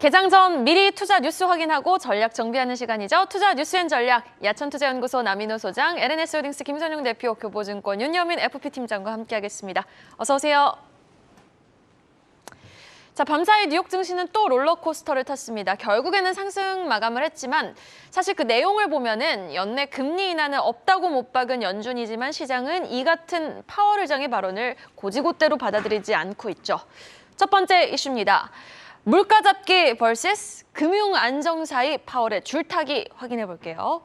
개장 전 미리 투자 뉴스 확인하고 전략 정비하는 시간이죠. 투자 뉴스앤 전략, 야천투자연구소 남인호 소장, LNS홀딩스 김선용 대표, 교보증권 윤여민 FP팀장과 함께하겠습니다. 어서 오세요. 자, 밤사이 뉴욕 증시는 또 롤러코스터를 탔습니다. 결국에는 상승 마감을 했지만 사실 그 내용을 보면은 연내 금리 인하는 없다고 못 박은 연준이지만 시장은 이 같은 파월 의장의 발언을 고지고대로 받아들이지 않고 있죠. 첫 번째 이슈입니다. 물가 잡기 vs 금융 안정 사이 파월의 줄타기 확인해 볼게요.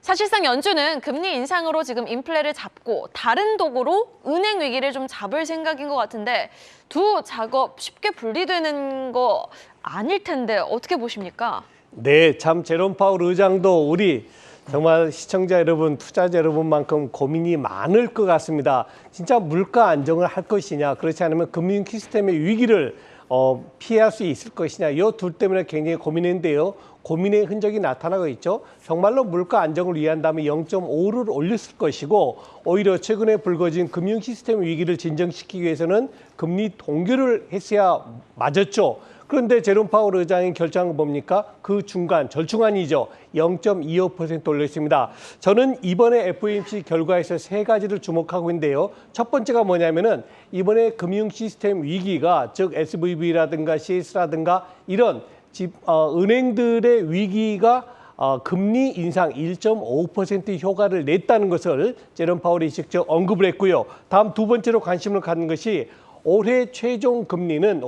사실상 연준은 금리 인상으로 지금 인플레를 잡고 다른 도구로 은행 위기를 좀 잡을 생각인 것 같은데 두 작업 쉽게 분리되는 거 아닐 텐데 어떻게 보십니까? 네, 참 제롬 파월 의장도 우리 정말 시청자 여러분, 투자자 여러분만큼 고민이 많을 것 같습니다. 진짜 물가 안정을 할 것이냐, 그렇지 않으면 금융 시스템의 위기를 피할 수 있을 것이냐, 이 둘 때문에 굉장히 고민했는데요. 고민의 흔적이 나타나고 있죠. 정말로 물가 안정을 위한다면 0.5를 올렸을 것이고 오히려 최근에 불거진 금융 시스템 위기를 진정시키기 위해서는 금리 동결을 했어야 맞았죠. 그런데 제롬 파월 의장이 결정한 거 뭡니까? 그 중간, 절충안이죠. 0.25% 올렸습니다. 저는 이번에 FOMC 결과에서 세 가지를 주목하고 있는데요. 첫 번째가 뭐냐면은 이번에 금융 시스템 위기가 즉 SVB라든가 CS라든가 이런 은행들의 위기가 금리 인상 1.5% 효과를 냈다는 것을 제롬 파월이 직접 언급을 했고요. 다음 두 번째로 관심을 갖는 것이 올해 최종 금리는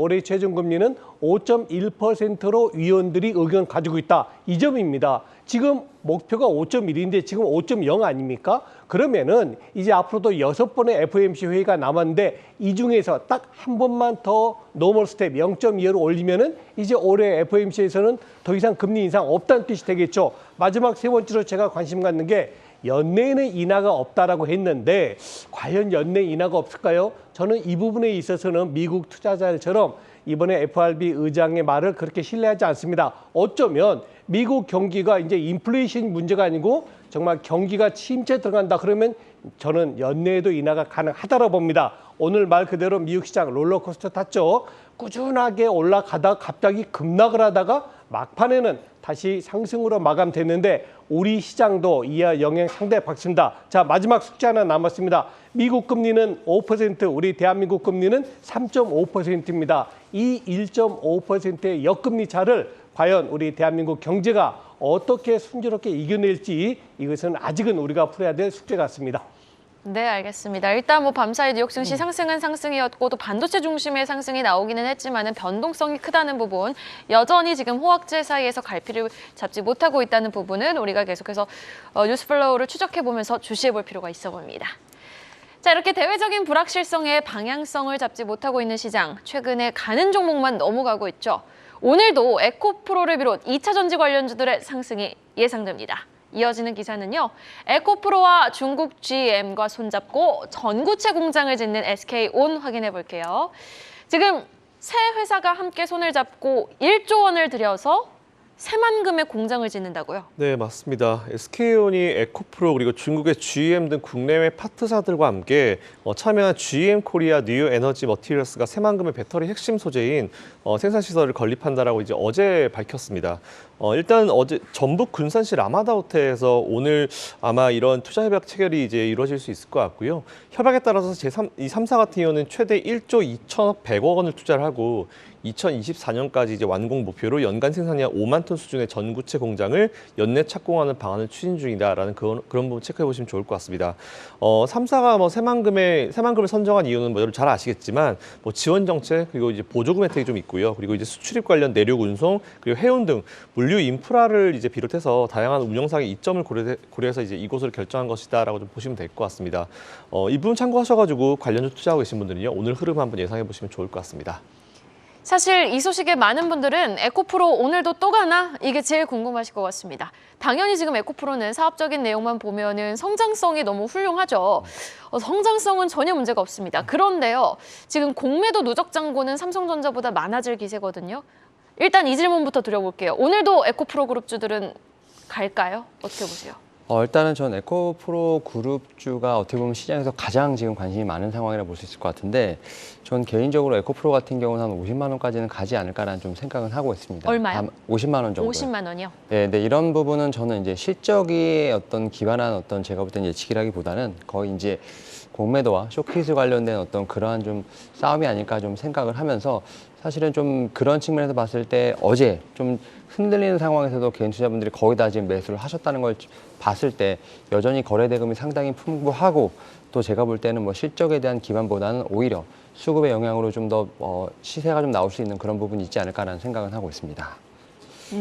5.1%로 위원들이 의견 가지고 있다. 이 점입니다. 지금 목표가 5.1인데 지금 5.0 아닙니까? 그러면은 이제 앞으로도 6번의 FOMC 회의가 남았는데 이 중에서 딱 한 번만 더 노멀 스텝 0.25로 올리면은 이제 올해 FOMC에서는 더 이상 금리 인상 없다는 뜻이 되겠죠. 마지막 세 번째로 제가 관심 갖는 게 연내에는 인하가 없다라고 했는데 과연 연내 인하가 없을까요? 저는 이 부분에 있어서는 미국 투자자들처럼 이번에 FRB 의장의 말을 그렇게 신뢰하지 않습니다. 어쩌면 미국 경기가 이제 인플레이션 문제가 아니고 정말 경기가 침체 들어간다 그러면 저는 연내에도 인하가 가능하다고 봅니다. 오늘 말 그대로 미국 시장 롤러코스터 탔죠. 꾸준하게 올라가다 갑자기 급락을 하다가 막판에는 다시 상승으로 마감됐는데 우리 시장도 이하 영향 상당히 받습니다. 자, 마지막 숙제 하나 남았습니다. 미국 금리는 5%, 우리 대한민국 금리는 3.5%입니다. 이 1.5%의 역금리 차를 과연 우리 대한민국 경제가 어떻게 순조롭게 이겨낼지 이것은 아직은 우리가 풀어야 될 숙제 같습니다. 네, 알겠습니다. 일단 뭐 밤사이 뉴욕 증시 상승은 상승이었고 또 반도체 중심의 상승이 나오기는 했지만은 변동성이 크다는 부분, 여전히 지금 호황제 사이에서 갈피를 잡지 못하고 있다는 부분은 우리가 계속해서 뉴스 플로우를 추적해 보면서 주시해 볼 필요가 있어 보입니다. 자, 이렇게 대외적인 불확실성에 방향성을 잡지 못하고 있는 시장, 최근에 가는 종목만 넘어가고 있죠. 오늘도 에코프로를 비롯 2차 전지 관련주들의 상승이 예상됩니다. 이어지는 기사는요. 에코프로와 중국 GM과 손잡고 전구체 공장을 짓는 SK온 확인해 볼게요. 지금 세 회사가 함께 손을 잡고 1조 원을 들여서 새만금의 공장을 짓는다고요? 네, 맞습니다. SK온이 에코프로 그리고 중국의 GM 등 국내외 파트사들과 함께 참여한 GM 코리아 뉴 에너지 머티리얼스가 새만금의 배터리 핵심 소재인 생산 시설을 건립한다라고 이제 어제 밝혔습니다. 일단 어제 전북 군산시 라마다 호텔에서 오늘 아마 이런 투자 협약 체결이 이제 이루어질 수 있을 것 같고요. 협약에 따라서 이 3사 같은 경우는 최대 1조 2,100억 원을 투자를 하고 2024년까지 이제 완공 목표로 연간 생산이 한 5만 톤 수준의 전구체 공장을 연내 착공하는 방안을 추진 중이다라는 그런 부분 체크해 보시면 좋을 것 같습니다. 3사가 뭐 새만금을 선정한 이유는 뭐 여러분 잘 아시겠지만 뭐 지원 정책 그리고 이제 보조금 혜택이 좀 있고요. 그리고 이제 수출입 관련 내륙 운송 그리고 해운 등 물류 인프라를 이제 비롯해서 다양한 운영상의 이점을 고려해서 이제 이곳을 결정한 것이다라고 좀 보시면 될 것 같습니다. 이 부분 참고하셔가지고 관련주 투자하고 계신 분들은요 오늘 흐름 한번 예상해 보시면 좋을 것 같습니다. 사실 이 소식에 많은 분들은 에코프로 오늘도 또 가나? 이게 제일 궁금하실 것 같습니다. 당연히 지금 에코프로는 사업적인 내용만 보면은 성장성이 너무 훌륭하죠. 성장성은 전혀 문제가 없습니다. 그런데요, 지금 공매도 누적 잔고는 삼성전자보다 많아질 기세거든요. 일단 이 질문부터 드려볼게요. 오늘도 에코프로 그룹주들은 갈까요? 어떻게 보세요? 일단은 전 에코프로 그룹주가 어떻게 보면 시장에서 가장 지금 관심이 많은 상황이라 볼 수 있을 것 같은데 전 개인적으로 에코프로 같은 경우는 한 50만 원까지는 가지 않을까라는 좀 생각은 하고 있습니다. 얼마요? 50만 원 정도. 50만 원이요? 네, 네, 이런 부분은 저는 이제 실적이 어떤 기반한 어떤 제가 볼 때는 예측이라기보다는 거의 이제 공매도와 쇼케이스 관련된 어떤 그러한 좀 싸움이 아닐까 좀 생각을 하면서 사실은 좀 그런 측면에서 봤을 때 어제 좀 흔들리는 상황에서도 개인 투자분들이 거의 다 지금 매수를 하셨다는 걸 봤을 때 여전히 거래 대금이 상당히 풍부하고 또 제가 볼 때는 뭐 실적에 대한 기반보다는 오히려 수급의 영향으로 좀 더 시세가 좀 나올 수 있는 그런 부분이 있지 않을까라는 생각은 하고 있습니다.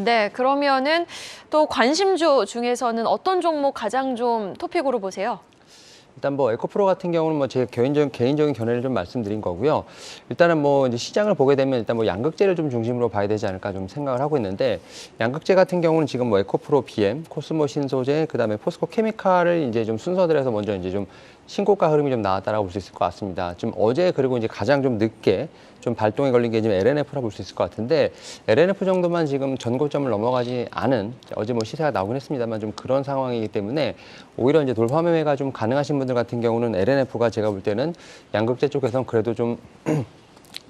네, 그러면은 또 관심주 중에서는 어떤 종목 가장 좀 토픽으로 보세요? 일단 뭐 에코프로 같은 경우는 뭐 제 개인적인 견해를 좀 말씀드린 거고요. 일단은 뭐 이제 시장을 보게 되면 일단 뭐 양극재를 좀 중심으로 봐야 되지 않을까 좀 생각을 하고 있는데 양극재 같은 경우는 지금 뭐 에코프로 BM, 코스모 신소재, 그다음에 포스코 케미칼을 이제 좀 순서들에서 먼저 이제 좀 신고가 흐름이 좀 나왔다라고 볼 수 있을 것 같습니다. 좀 어제 그리고 이제 가장 좀 늦게 좀 발동이 걸린 게 지금 LNF라 볼 수 있을 것 같은데 LNF 정도만 지금 전고점을 넘어가지 않은 어제 뭐 시세가 나오긴 했습니다만 좀 그런 상황이기 때문에 오히려 이제 돌파 매매가 좀 가능하신 분들 같은 경우는 LNF가 제가 볼 때는 양극재 쪽에서는 그래도 좀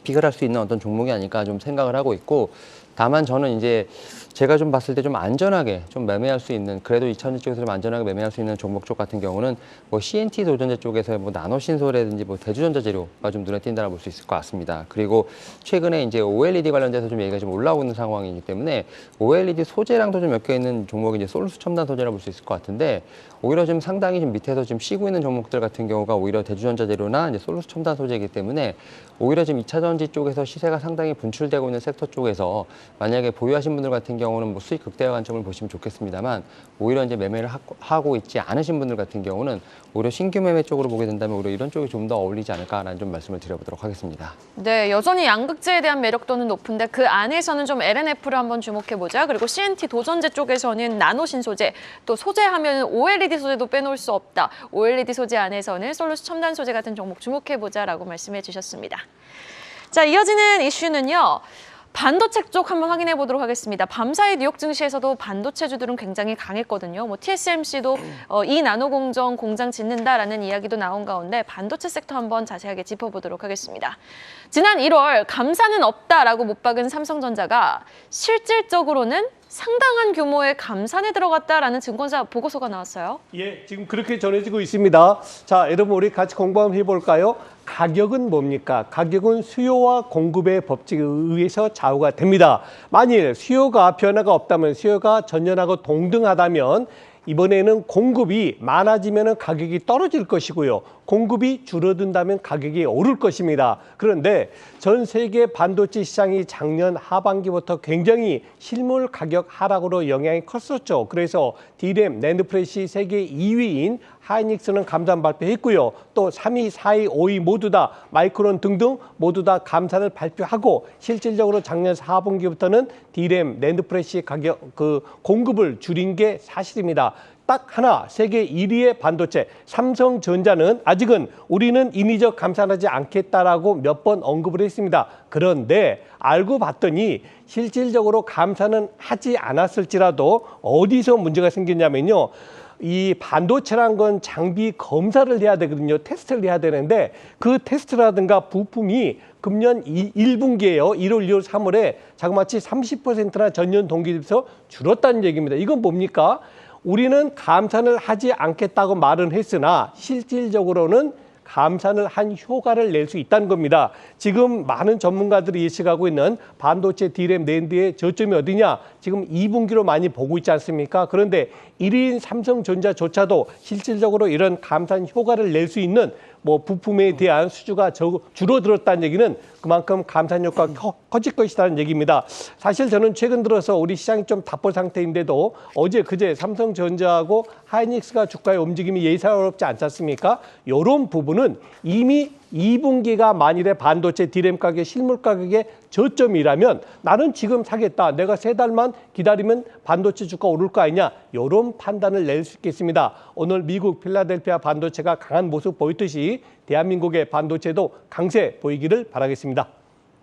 픽을 할 수 있는 어떤 종목이 아닐까 좀 생각을 하고 있고 다만 저는 이제 제가 좀 봤을 때 좀 안전하게 좀 매매할 수 있는 그래도 2000지 쪽에서 좀 안전하게 매매할 수 있는 종목 쪽 같은 경우는 뭐 CNT 도전자 쪽에서 뭐 나노신소라든지 뭐 대주전자 재료가 좀 눈에 띈다고 볼 수 있을 것 같습니다. 그리고 최근에 이제 OLED 관련돼서 좀 얘기가 좀 올라오고 있는 상황이기 때문에 OLED 소재랑도 좀 엮여 있는 종목이 이제 솔루스 첨단 소재라고 볼 수 있을 것 같은데 오히려 좀 상당히 좀 밑에서 좀 쉬고 있는 종목들 같은 경우가 오히려 대주전자 재료나 이제 솔루스 첨단 소재이기 때문에 오히려 지금 2차 전지 쪽에서 시세가 상당히 분출되고 있는 섹터 쪽에서 만약에 보유하신 분들 같은 경우는 뭐 수익 극대화 관점을 보시면 좋겠습니다만 오히려 이제 매매를 하고 있지 않으신 분들 같은 경우는 오히려 신규 매매 쪽으로 보게 된다면 오히려 이런 쪽이 좀 더 어울리지 않을까라는 좀 말씀을 드려보도록 하겠습니다. 네, 여전히 양극재에 대한 매력도는 높은데 그 안에서는 좀 LNF를 한번 주목해보자. 그리고 CNT 도전재 쪽에서는 나노신소재, 또 소재하면 OLED 소재도 빼놓을 수 없다. OLED 소재 안에서는 솔루스 첨단 소재 같은 종목 주목해보자라고 말씀해 주셨습니다. 자, 이어지는 이슈는요. 반도체 쪽 한번 확인해 보도록 하겠습니다. 밤사이 뉴욕 증시에서도 반도체주들은 굉장히 강했거든요. 뭐 TSMC도 이 나노 공장 짓는다라는 이야기도 나온 가운데 반도체 섹터 한번 자세하게 짚어보도록 하겠습니다. 지난 1월 감사는 없다라고 못 박은 삼성전자가 실질적으로는 상당한 규모의 감산에 들어갔다라는 증권사 보고서가 나왔어요. 예, 지금 그렇게 전해지고 있습니다. 자, 여러분 우리 같이 공부 한번 해볼까요? 가격은 뭡니까? 가격은 수요와 공급의 법칙에 의해서 좌우가 됩니다. 만일 수요가 변화가 없다면, 수요가 전년하고 동등하다면 이번에는 공급이 많아지면 가격이 떨어질 것이고요. 공급이 줄어든다면 가격이 오를 것입니다. 그런데 전 세계 반도체 시장이 작년 하반기부터 굉장히 실물 가격 하락으로 영향이 컸었죠. 그래서 D램, 낸드프래시 세계 2위인 하이닉스는 감산 발표했고요. 또 3위, 4위, 5위 모두 다 마이크론 등등 모두 다 감산을 발표하고 실질적으로 작년 4분기부터는 D램, 낸드프래시 가격 공급을 줄인 게 사실입니다. 딱 하나, 세계 1위의 반도체 삼성전자는 아직은 우리는 인위적 감산하지 않겠다라고 몇 번 언급을 했습니다. 그런데 알고 봤더니 실질적으로 감산은 하지 않았을지라도 어디서 문제가 생겼냐면요. 이 반도체란 건 장비 검사를 해야 되거든요. 테스트를 해야 되는데 그 테스트라든가 부품이 금년 1분기에요. 1월, 2월, 3월에 자그마치 30%나 전년 동기 대비해서 줄었다는 얘기입니다. 이건 뭡니까? 우리는 감산을 하지 않겠다고 말은 했으나 실질적으로는 감산을 한 효과를 낼 수 있다는 겁니다. 지금 많은 전문가들이 예측하고 있는 반도체 D램 낸드의 저점이 어디냐? 지금 2분기로 많이 보고 있지 않습니까? 그런데 1위인 삼성전자조차도 실질적으로 이런 감산 효과를 낼 수 있는 뭐 부품에 대한 수주가 줄어들었다는 얘기는 그만큼 감산 효과가 커질 것이라는 얘기입니다. 사실 저는 최근 들어서 우리 시장이 좀 답보 상태인데도 어제 그제 삼성전자하고 하이닉스가 주가의 움직임이 예사롭지 않지 않습니까? 이런 부분은 이미 2분기가 만일에 반도체 D램 가격, 실물 가격의 저점이라면 나는 지금 사겠다. 내가 3달만 기다리면 반도체 주가 오를 거 아니냐. 이런 판단을 낼 수 있겠습니다. 오늘 미국 필라델피아 반도체가 강한 모습 보였듯이 대한민국의 반도체도 강세 보이기를 바라겠습니다.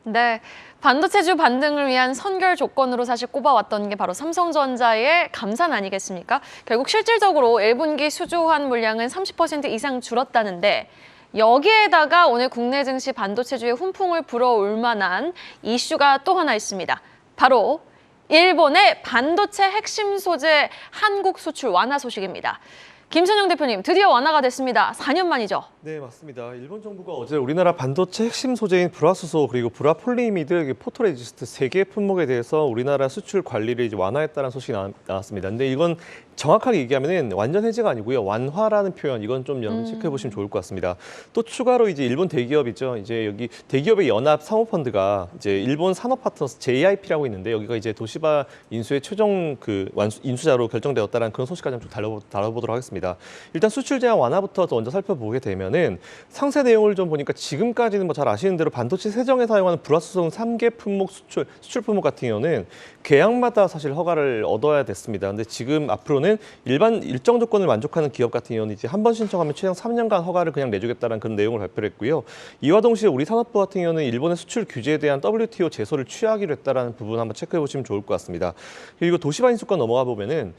네, 반도체주 반등을 위한 선결 조건으로 사실 꼽아왔던 게 바로 삼성전자의 감산 아니겠습니까? 결국 실질적으로 1분기 수주한 물량은 30% 이상 줄었다는데 여기에다가 오늘 국내 증시 반도체주의 훈풍을 불어올 만한 이슈가 또 하나 있습니다. 바로 일본의 반도체 핵심 소재 한국 수출 완화 소식입니다. 김선영 대표님, 드디어 완화가 됐습니다. 4년 만이죠? 네, 맞습니다. 일본 정부가 어제 우리나라 반도체 핵심 소재인 불화수소 그리고 불화폴리미드, 포토레지스트 3개 품목에 대해서 우리나라 수출 관리를 이제 완화했다는 소식이 나왔습니다. 근데 이건 정확하게 얘기하면은 완전 해제가 아니고요. 완화라는 표현, 이건 좀 여러분 체크해 보시면 좋을 것 같습니다. 또 추가로 이제 일본 대기업이죠. 이제 여기 대기업의 연합 사모펀드가 이제 일본 산업파트너스 JIP라고 있는데 여기가 이제 도시바 인수의 최종 인수자로 결정되었다는 그런 소식까지 좀 다뤄보도록 하겠습니다. 일단 수출 제한 완화부터 먼저 살펴보게 되면은 상세 내용을 좀 보니까 지금까지는 뭐 잘 아시는 대로 반도체 세정에 사용하는 불화수소 3개 품목 수출 품목 같은 경우는 계약마다 사실 허가를 얻어야 됐습니다. 근데 지금 앞으로는 일정 조건을 만족하는 기업 같은 경우는 이제 한 번 신청하면 최장 3년간 허가를 그냥 내주겠다는 그런 내용을 발표를 했고요. 이와 동시에 우리 산업부 같은 경우는 일본의 수출 규제에 대한 WTO 제소를 취하기로 했다는 부분 한번 체크해 보시면 좋을 것 같습니다. 그리고 도시바 인수권 넘어가 보면은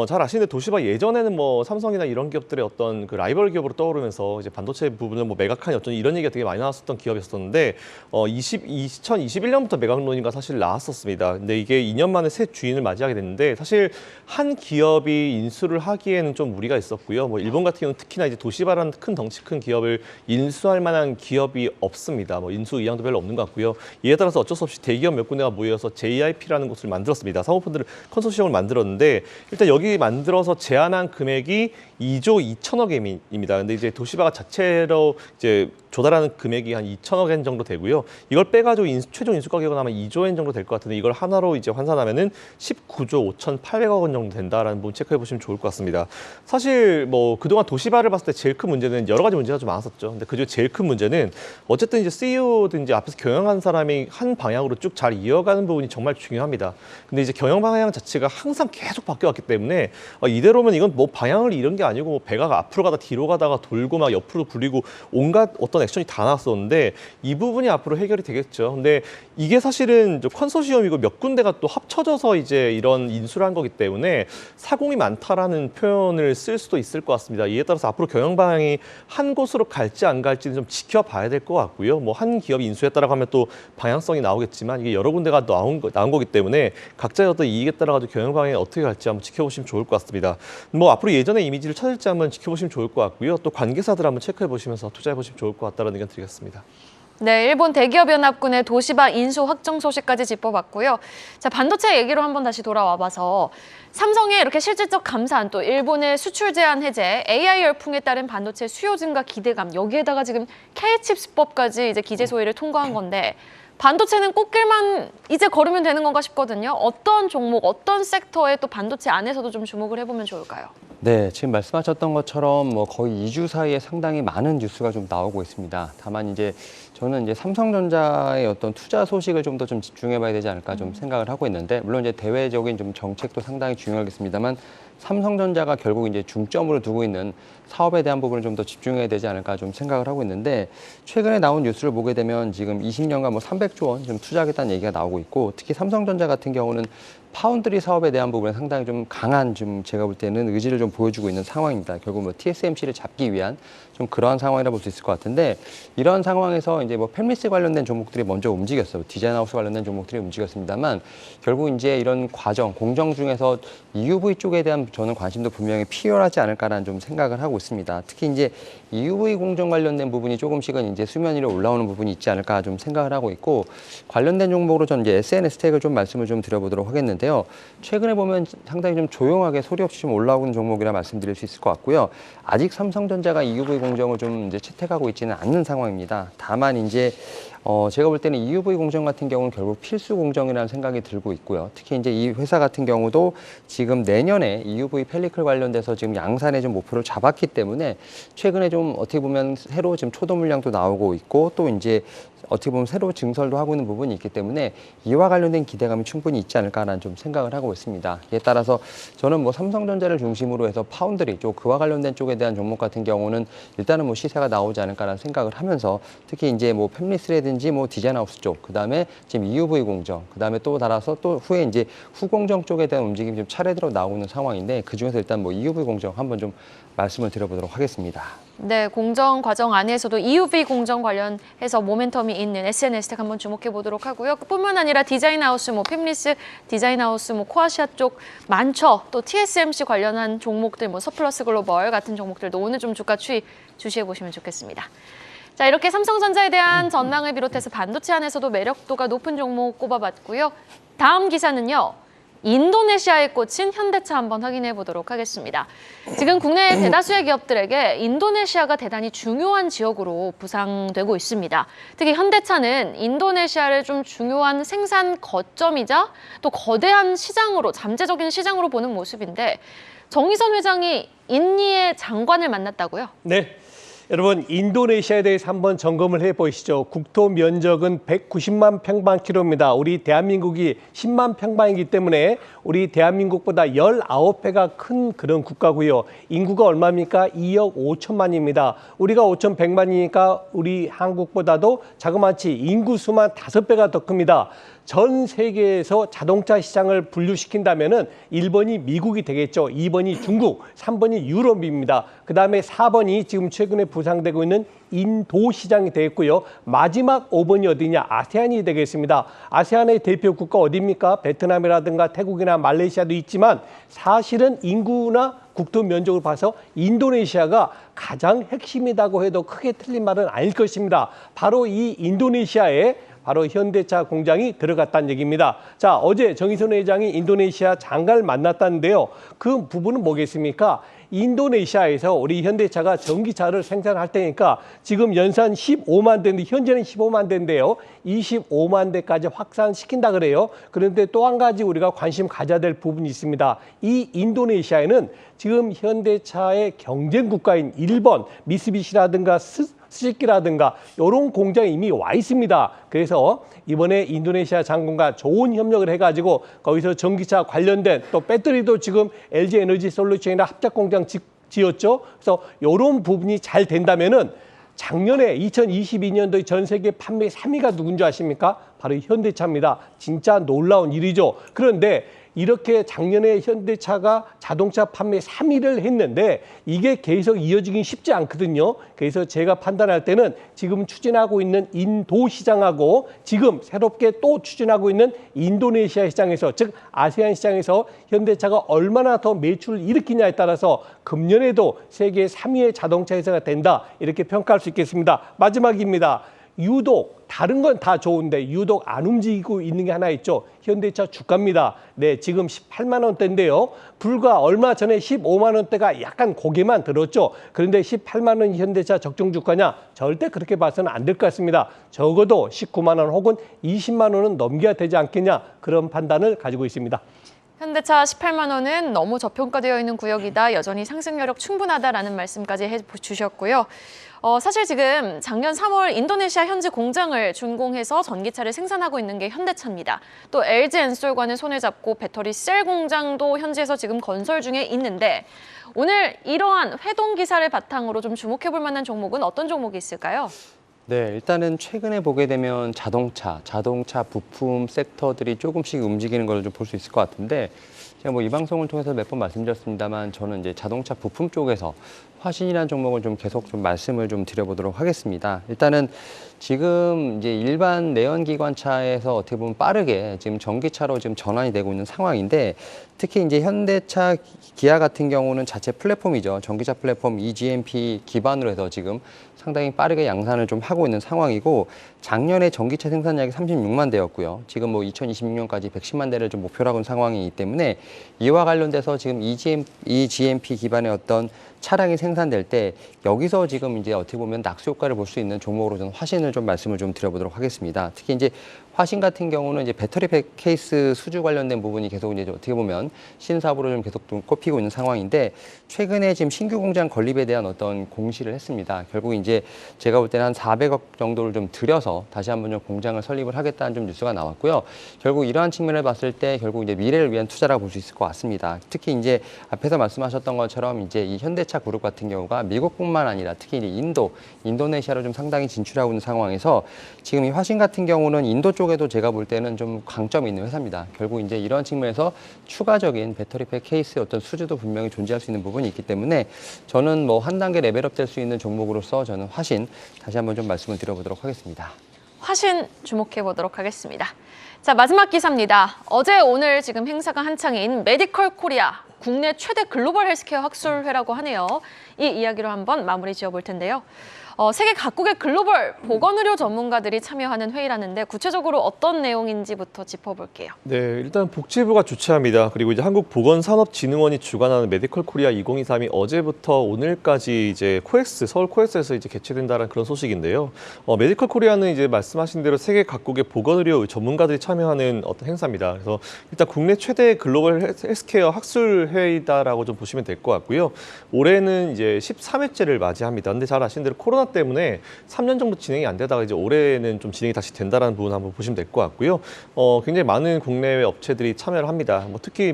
잘 아시는데 도시바 예전에는 뭐 삼성이나 이런 기업들의 어떤 그 라이벌 기업으로 떠오르면서 이제 반도체 부분을 뭐 매각하니 어쩐 이런 얘기가 되게 많이 나왔었던 기업이었었는데 2021년부터 매각론이가 사실 나왔었습니다. 근데 이게 2년 만에 새 주인을 맞이하게 됐는데 사실 한 기업이 인수를 하기에는 좀 무리가 있었고요. 뭐 일본 같은 경우는 특히나 이제 도시바라는 덩치 큰 기업을 인수할 만한 기업이 없습니다. 뭐 인수 의향도 별로 없는 것 같고요. 이에 따라서 어쩔 수 없이 대기업 몇 군데가 모여서 JIP라는 곳을 만들었습니다. 사모펀드 컨소시엄을 만들었는데 일단 여기 만들어서 제안한 금액이 2조 2천억 엔입니다. 근데 이제 도시바가 자체로 이제 조달하는 금액이 한 2천억 엔 정도 되고요. 이걸 빼가지고 최종 인수 가격은 아마 2조 엔 정도 될 것 같은데 이걸 하나로 이제 환산하면은 19조 5,800억 원 정도 된다라는 부분 체크해 보시면 좋을 것 같습니다. 사실 뭐 그동안 도시바를 봤을 때 제일 큰 문제는 여러 가지 문제가 좀 많았었죠. 근데 그중에 제일 큰 문제는 어쨌든 이제 CEO든지 앞에서 경영하는 사람이 한 방향으로 쭉 잘 이어가는 부분이 정말 중요합니다. 근데 이제 경영 방향 자체가 항상 계속 바뀌어왔기 때문에 이대로면 이건 뭐 방향을 잃은 게 아니고 뭐 배가 앞으로 가다 뒤로 가다가 돌고 막 옆으로 굴리고 온갖 어떤 액션이 다 나왔었는데 이 부분이 앞으로 해결이 되겠죠. 근데 이게 사실은 컨소시엄이고 몇 군데가 또 합쳐져서 이제 이런 인수를 한 거기 때문에 사공이 많다라는 표현을 쓸 수도 있을 것 같습니다. 이에 따라서 앞으로 경영 방향이 한 곳으로 갈지 안 갈지는 좀 지켜봐야 될 것 같고요. 뭐 한 기업이 인수했다라고 하면 또 방향성이 나오겠지만 이게 여러 군데가 나온 거기 때문에 각자의 어떤 이익에 따라 가지고 경영 방향이 어떻게 갈지 한번 지켜보시면 좋을 것 같습니다. 뭐 앞으로 예전의 이미지를 찾을지 한번 지켜보시면 좋을 것 같고요. 또 관계사들 한번 체크해 보시면서 투자해 보시면 좋을 것 같다는 의견 드리겠습니다. 네, 일본 대기업연합군의 도시바 인수 확정 소식까지 짚어봤고요. 자, 반도체 얘기로 한번 다시 돌아와봐서 삼성의 이렇게 실질적 감산, 또 일본의 수출 제한 해제, AI 열풍에 따른 반도체 수요 증가 기대감, 여기에다가 지금 K칩스법까지 이제 기재 소위를 통과한 건데 반도체는 꽃길만 이제 걸으면 되는 건가 싶거든요. 어떤 종목, 어떤 섹터에 또 반도체 안에서도 좀 주목을 해보면 좋을까요? 네, 지금 말씀하셨던 것처럼 뭐 거의 2주 사이에 상당히 많은 뉴스가 좀 나오고 있습니다. 다만 이제 저는 이제 삼성전자의 어떤 투자 소식을 좀 더 좀 집중해봐야 되지 않을까 좀 생각을 하고 있는데, 물론 이제 대외적인 좀 정책도 상당히 중요하겠습니다만 삼성전자가 결국 이제 중점으로 두고 있는 사업에 대한 부분을 좀 더 집중해야 되지 않을까 좀 생각을 하고 있는데, 최근에 나온 뉴스를 보게 되면 지금 20년간 뭐 300조 원 좀 투자하겠다는 얘기가 나오고 있고, 특히 삼성전자 같은 경우는 파운드리 사업에 대한 부분에 상당히 좀 강한 좀 제가 볼 때는 의지를 좀 보여주고 있는 상황입니다. 결국 뭐 TSMC를 잡기 위한 좀 그러한 상황이라 볼 수 있을 것 같은데, 이런 상황에서 이제 뭐 팹리스 관련된 종목들이 먼저 움직였어요. 디자인하우스 관련된 종목들이 움직였습니다만, 결국 이제 이런 과정, 공정 중에서 EUV 쪽에 대한 저는 관심도 분명히 필요하지 않을까라는 좀 생각을 하고 있습니다. 특히 이제 EUV 공정 관련된 부분이 조금씩은 이제 수면 위로 올라오는 부분이 있지 않을까 좀 생각을 하고 있고, 관련된 종목으로 저는 이제 SNS 텍을 좀 말씀을 좀 드려보도록 하겠는데요. 최근에 보면 상당히 좀 조용하게 소리 없이 좀 올라오는 종목이라 말씀드릴 수 있을 것 같고요. 아직 삼성전자가 EUV 공정을 좀 이제 채택하고 있지는 않는 상황입니다. 다만 이제 제가 볼 때는 EUV 공정 같은 경우는 결국 필수 공정이라는 생각이 들고 있고요. 특히 이제 이 회사 같은 경우도 지금 내년에 EUV 펠리클 관련돼서 지금 양산의 좀 목표를 잡았기 때문에 최근에 좀 어떻게 보면 새로 지금 초도 물량도 나오고 있고, 또 이제 어떻게 보면 새로 증설도 하고 있는 부분이 있기 때문에 이와 관련된 기대감이 충분히 있지 않을까라는 좀 생각을 하고 있습니다. 이에 따라서 저는 뭐 삼성전자를 중심으로 해서 파운드리 쪽 그와 관련된 쪽에 대한 종목 같은 경우는 일단은 뭐 시세가 나오지 않을까라는 생각을 하면서 특히 이제 뭐 팹리스라든지 뭐 디자인하우스 쪽, 그다음에 지금 EUV 공정, 그다음에 또 달아서 또 후에 이제 후공정 쪽에 대한 움직임이 좀 차례대로 나오고 있는 상황인데 그 중에서 일단 뭐 EUV 공정 한번 좀 말씀을 드려보도록 하겠습니다. 네, 공정 과정 안에서도 EUV 공정 관련해서 모멘텀이 있는 SNS텍 한번 주목해 보도록 하고요. 뿐만 아니라 디자인하우스, 뭐 팹리스 디자인하우스, 뭐 코아시아 쪽 많죠. 또 TSMC 관련한 종목들, 뭐 서플러스 글로벌 같은 종목들도 오늘 좀 주가 추이 주시해 보시면 좋겠습니다. 자, 이렇게 삼성전자에 대한 전망을 비롯해서 반도체 안에서도 매력도가 높은 종목 꼽아봤고요. 다음 기사는요. 인도네시아에 꽂힌 현대차 한번 확인해 보도록 하겠습니다. 지금 국내 대다수의 기업들에게 인도네시아가 대단히 중요한 지역으로 부상되고 있습니다. 특히 현대차는 인도네시아를 좀 중요한 생산 거점이자 또 거대한 시장으로, 잠재적인 시장으로 보는 모습인데 정의선 회장이 인니의 장관을 만났다고요? 네. 여러분, 인도네시아에 대해서 한번 점검을 해보시죠. 국토 면적은 190만 평방킬로입니다. 우리 대한민국이 10만 평방이기 때문에 우리 대한민국보다 19배가 큰 그런 국가고요. 인구가 얼마입니까? 2억 5천만입니다. 우리가 5,100만이니까 우리 한국보다도 자그마치 인구 수만 5배가 더 큽니다. 전 세계에서 자동차 시장을 분류시킨다면은 1번이 미국이 되겠죠. 2번이 중국, 3번이 유럽입니다. 그다음에 4번이 지금 최근에 부상되고 있는 인도 시장이 되겠고요. 마지막 5번이 어디냐? 아세안이 되겠습니다. 아세안의 대표 국가 어디입니까? 베트남이라든가 태국이나 말레이시아도 있지만 사실은 인구나 국토 면적을 봐서 인도네시아가 가장 핵심이라고 해도 크게 틀린 말은 아닐 것입니다. 바로 이 인도네시아에 바로 현대차 공장이 들어갔다는 얘기입니다. 자, 어제 정의선 회장이 인도네시아 장관을 만났다는데요. 그 부분은 뭐겠습니까? 인도네시아에서 우리 현대차가 전기차를 생산할 테니까 지금 연산 15만 대인데 현재는 15만 대인데요. 25만 대까지 확산시킨다 그래요. 그런데 또 한 가지 우리가 관심 가져야 될 부분이 있습니다. 이 인도네시아에는 지금 현대차의 경쟁 국가인 일본, 미쓰비시라든가 스즈키라든가 이런 공장이 이미 와 있습니다. 그래서 이번에 인도네시아 장관과 좋은 협력을 해가지고 거기서 전기차 관련된 또 배터리도 지금 LG 에너지 솔루션이나 합작 공장 지었죠. 그래서 이런 부분이 잘 된다면은 작년에 2022년도에 전 세계 판매 3위가 누군지 아십니까? 바로 현대차입니다. 진짜 놀라운 일이죠. 그런데 이렇게 작년에 현대차가 자동차 판매 3위를 했는데 이게 계속 이어지긴 쉽지 않거든요. 그래서 제가 판단할 때는 지금 추진하고 있는 인도 시장하고 지금 새롭게 또 추진하고 있는 인도네시아 시장에서, 즉 아세안 시장에서 현대차가 얼마나 더 매출을 일으키냐에 따라서 금년에도 세계 3위의 자동차 회사가 된다, 이렇게 평가할 수 있겠습니다. 마지막입니다. 유독 다른 건 다 좋은데 유독 안 움직이고 있는 게 하나 있죠. 현대차 주가입니다. 네, 지금 18만 원대인데요. 불과 얼마 전에 15만 원대가 약간 고개만 들었죠. 그런데 18만 원 현대차 적정 주가냐? 절대 그렇게 봐서는 안 될 것 같습니다. 적어도 19만 원 혹은 20만 원은 넘겨야 되지 않겠냐, 그런 판단을 가지고 있습니다. 현대차 18만 원은 너무 저평가되어 있는 구역이다. 여전히 상승 여력 충분하다라는 말씀까지 해주셨고요. 사실 지금 작년 3월 인도네시아 현지 공장을 준공해서 전기차를 생산하고 있는 게 현대차입니다. 또 LG 엔솔과는 손을 잡고 배터리 셀 공장도 현지에서 지금 건설 중에 있는데 오늘 이러한 회동 기사를 바탕으로 좀 주목해 볼 만한 종목은 어떤 종목이 있을까요? 네, 일단은 최근에 보게 되면 자동차 부품 섹터들이 조금씩 움직이는 걸 좀 볼 수 있을 것 같은데 제가 뭐 이 방송을 통해서 몇 번 말씀드렸습니다만 저는 이제 자동차 부품 쪽에서 화신이라는 종목을 좀 계속 좀 말씀을 좀 드려보도록 하겠습니다. 일단은 지금 이제 일반 내연기관차에서 어떻게 보면 빠르게 지금 전기차로 지금 전환이 되고 있는 상황인데 특히 이제 현대차, 기아 같은 경우는 자체 플랫폼이죠. 전기차 플랫폼 eGMP 기반으로 해서 지금 상당히 빠르게 양산을 좀 하고 있는 상황이고 작년에 전기차 생산량이 36만 대였고요. 지금 뭐 2026년까지 110만 대를 좀 목표로 하고 있는 상황이기 때문에 이와 관련돼서 지금 eGMP 기반의 어떤 차량이 생산될 때 여기서 지금 이제 어떻게 보면 낙수 효과를 볼 수 있는 종목으로 저는 화신을 좀 말씀을 좀 드려보도록 하겠습니다. 특히 이제 화신 같은 경우는 이제 배터리 팩 케이스 수주 관련된 부분이 계속 이제 어떻게 보면 신사업으로 좀 계속 좀 꼽히고 있는 상황인데 최근에 지금 신규 공장 건립에 대한 어떤 공시를 했습니다. 결국 이제 제가 볼 때는 한 400억 정도를 좀 들여서 다시 한번 좀 공장을 설립을 하겠다는 좀 뉴스가 나왔고요. 결국 이러한 측면을 봤을 때 결국 이제 미래를 위한 투자라고 볼 수 있을 것 같습니다. 특히 이제 앞에서 말씀하셨던 것처럼 이제 이 현대차 그룹 같은 경우가 미국뿐만 아니라 특히 이제 인도네시아로 좀 상당히 진출하고 있는 상황에서 지금 이 화신 같은 경우는 인도 쪽에도 제가 볼 때는 좀 강점이 있는 회사입니다. 결국 이제 이런 측면에서 추가적인 배터리팩 케이스의 어떤 수주도 분명히 존재할 수 있는 부분이 있기 때문에 저는 뭐 한 단계 레벨업 될 수 있는 종목으로서 저는 화신 다시 한번 좀 말씀을 드려보도록 하겠습니다. 화신 주목해 보도록 하겠습니다. 자, 마지막 기사입니다. 어제 오늘 지금 행사가 한창인 메디컬 코리아, 국내 최대 글로벌 헬스케어 학술회라고 하네요. 이 이야기로 한번 마무리 지어볼 텐데요. 세계 각국의 글로벌 보건의료 전문가들이 참여하는 회의라는데 구체적으로 어떤 내용인지부터 짚어볼게요. 네, 일단 복지부가 주최합니다. 그리고 이제 한국보건산업진흥원이 주관하는 메디컬 코리아 2023이 어제부터 오늘까지 이제 서울 코엑스에서 이제 개최된다는 그런 소식인데요. 메디컬 코리아는 이제 말씀하신 대로 세계 각국의 보건의료 전문가들이 참여하는 어떤 행사입니다. 그래서 일단 국내 최대 글로벌 헬스케어 학술회의다라고 좀 보시면 될 것 같고요. 올해는 이제 13회째를 맞이합니다. 근데 잘 아시는 대로 코로나 때문에 3년 정도 진행이 안 되다가 이제 올해는 좀 진행이 다시 된다는 부분 한번 보시면 될 것 같고요. 굉장히 많은 국내외 업체들이 참여를 합니다. 특히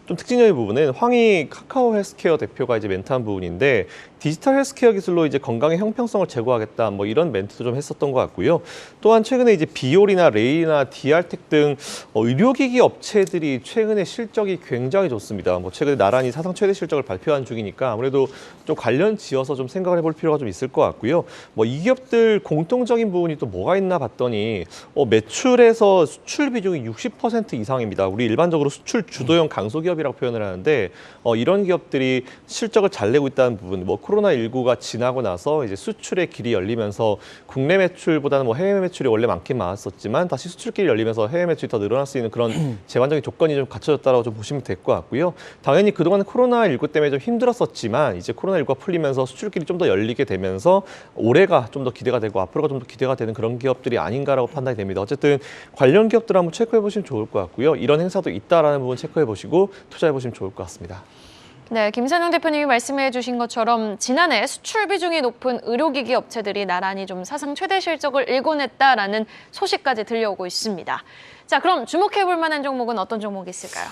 좀 특징적인 부분은 황희 카카오 헬스케어 대표가 이제 멘트한 부분인데 디지털 헬스케어 기술로 이제 건강의 형평성을 제고하겠다 이런 멘트도 좀 했었던 것 같고요. 또한 최근에 이제 비올이나 레이나 디알텍 등 의료기기 업체들이 최근에 실적이 굉장히 좋습니다. 최근에 나란히 사상 최대 실적을 발표한 중이니까 아무래도 좀 관련 지어서 좀 생각을 해볼 필요가 좀 있을 것 같고요. 이 기업들 공통적인 부분이 또 뭐가 있나 봤더니 매출에서 수출 비중이 60% 이상입니다. 우리 일반적으로 수출 주도형 강소기업이라고 표현을 하는데 이런 기업들이 실적을 잘 내고 있다는 부분, 코로나19가 지나고 나서 이제 수출의 길이 열리면서 국내 매출보다는 해외 매출이 원래 많긴 많았었지만 다시 수출길이 열리면서 해외 매출이 더 늘어날 수 있는 그런 제반적인 조건이 좀 갖춰졌다고 좀 보시면 될 것 같고요. 당연히 그동안 코로나19 때문에 좀 힘들었었지만 이제 코로나19가 풀리면서 수출길이 좀 더 열리게 되면서 올해가 좀 더 기대가 되고 앞으로가 좀 더 기대가 되는 그런 기업들이 아닌가라고 판단이 됩니다. 어쨌든 관련 기업들 한번 체크해 보시면 좋을 것 같고요. 이런 행사도 있다라는 부분 체크해 보시고 투자해 보시면 좋을 것 같습니다. 네, 김선영 대표님이 말씀해 주신 것처럼 지난해 수출 비중이 높은 의료기기 업체들이 나란히 좀 사상 최대 실적을 일궈냈다라는 소식까지 들려오고 있습니다. 자, 그럼 주목해 볼 만한 종목은 어떤 종목이 있을까요?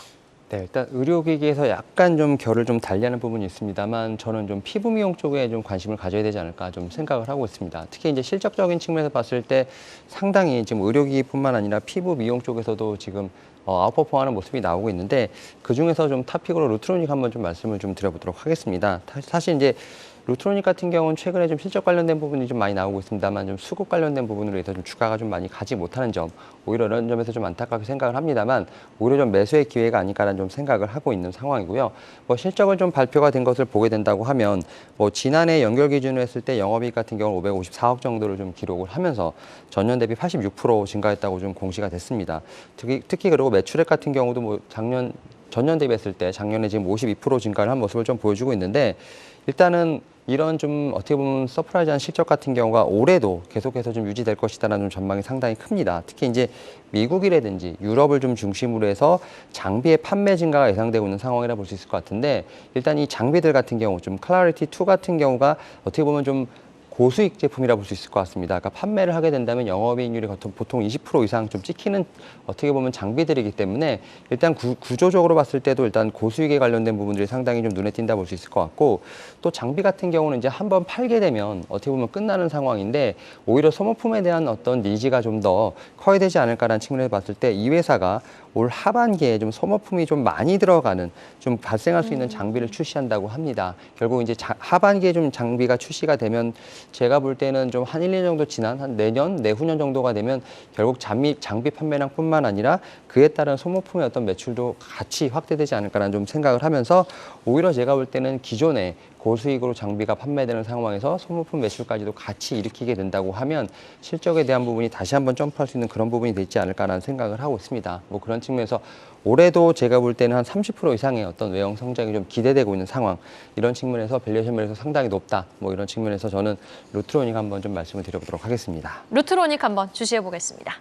네, 일단 의료기기에서 약간 좀 결을 좀 달리하는 부분이 있습니다만 저는 좀 피부 미용 쪽에 좀 관심을 가져야 되지 않을까 좀 생각을 하고 있습니다. 특히 이제 실적적인 측면에서 봤을 때 상당히 지금 의료기기뿐만 아니라 피부 미용 쪽에서도 지금 아웃퍼폼하는 모습이 나오고 있는데 그 중에서 좀 탑픽으로 루트로닉 한번 좀 말씀을 좀 드려보도록 하겠습니다. 사실 이제 루트로닉 같은 경우는 최근에 좀 실적 관련된 부분이 좀 많이 나오고 있습니다만 좀 수급 관련된 부분으로 해서 좀 주가가 좀 많이 가지 못하는 점, 오히려 이런 점에서 좀 안타깝게 생각을 합니다만 오히려 좀 매수의 기회가 아닐까라는 좀 생각을 하고 있는 상황이고요. 실적을 좀 발표가 된 것을 보게 된다고 하면 지난해 연결 기준으로 했을 때 영업이익 같은 경우는 554억 정도를 좀 기록을 하면서 전년 대비 86% 증가했다고 좀 공시가 됐습니다. 특히 그리고 매출액 같은 경우도 전년 대비했을 때 작년에 지금 52% 증가를 한 모습을 좀 보여주고 있는데 일단은 이런 좀 어떻게 보면 서프라이즈한 실적 같은 경우가 올해도 계속해서 좀 유지될 것이다라는 전망이 상당히 큽니다. 특히 이제 미국이라든지 유럽을 좀 중심으로 해서 장비의 판매 증가가 예상되고 있는 상황이라 볼 수 있을 것 같은데 일단 이 장비들 같은 경우 좀 클래리티 2 같은 경우가 어떻게 보면 좀 고수익 제품이라 볼 수 있을 것 같습니다. 그러니까 판매를 하게 된다면 영업이익률이 보통 20% 이상 좀 찍히는 어떻게 보면 장비들이기 때문에 일단 구조적으로 봤을 때도 일단 고수익에 관련된 부분들이 상당히 좀 눈에 띈다 볼 수 있을 것 같고 또 장비 같은 경우는 이제 한번 팔게 되면 어떻게 보면 끝나는 상황인데 오히려 소모품에 대한 어떤 니즈가 좀 더 커야 되지 않을까라는 측면에서 봤을 때 이 회사가 올 하반기에 좀 소모품이 좀 많이 들어가는 좀 발생할 수 있는 장비를 출시한다고 합니다. 결국 이제 하반기에 좀 장비가 출시가 되면 제가 볼 때는 좀 한 1, 2년 정도 지난 한 내년, 내후년 정도가 되면 결국 장비 판매량뿐만 아니라 그에 따른 소모품의 어떤 매출도 같이 확대되지 않을까라는 좀 생각을 하면서 오히려 제가 볼 때는 기존에 고수익으로 장비가 판매되는 상황에서 소모품 매출까지도 같이 일으키게 된다고 하면 실적에 대한 부분이 다시 한번 점프할 수 있는 그런 부분이 되지 않을까라는 생각을 하고 있습니다. 그런 측면에서 올해도 제가 볼 때는 한 30% 이상의 어떤 외형 성장이 좀 기대되고 있는 상황, 이런 측면에서 밸류에이션 면에서 상당히 높다. 이런 측면에서 저는 루트로닉 한번 좀 말씀을 드려보도록 하겠습니다. 루트로닉 한번 주시해 보겠습니다.